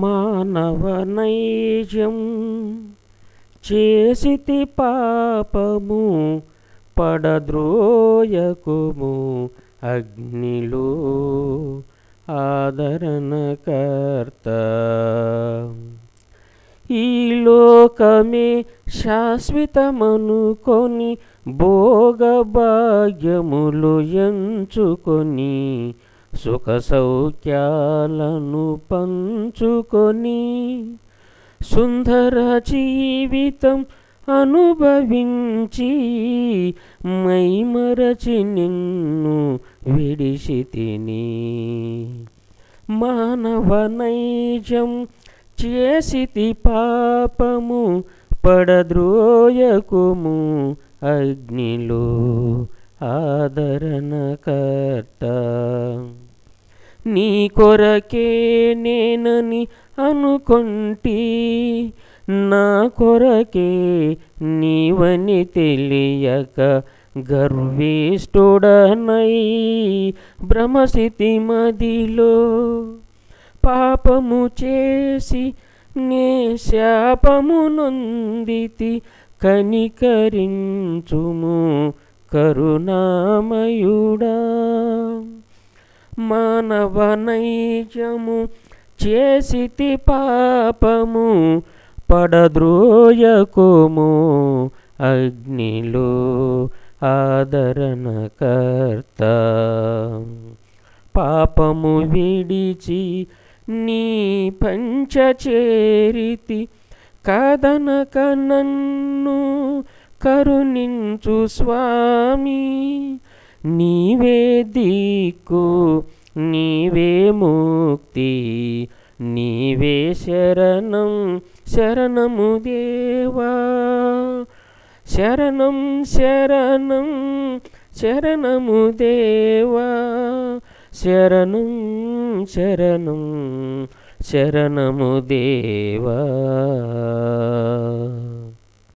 మానవ నైజం చేసితి పాపము పడద్రోయకుము అగ్నిలో ఆదరణకర్త. ఈ లోకమే శాశ్వతమనుకొని భోగభాగ్యములు ఎంచుకొని సుఖ సౌఖ్యాలను పంచుకొని సుందర జీవితం అనుభవించి మైమరచి నిన్ను విడిచితిని. మానవ నైజం చేసితి పాపము పడద్రోయకుము అగ్నిలో ఆదరణకర్త. నీ కొరకే నేనని అనుకొంటి, నా కొరకే నీవని తెలియక గర్విష్ఠుడనై భ్రమసితి మదిలో. పాపము చేసి నే శాపము నొందితి, కనికరించుము కరుణామయుడా. మానవ నైజము చేసితి పాపము పడద్రోయకుము అగ్నిలో ఆదరణకర్త. పాపము విడిచి నీ పంచ చేరితి, కాదనక నన్ను కరుణించు స్వామి. నీవే దిక్కు, నీవే ముక్తి, నీవే శరణం శరణము దేవా. శరణం శరణం శరణము దేవా, శరణం శరణం శరణము దేవా.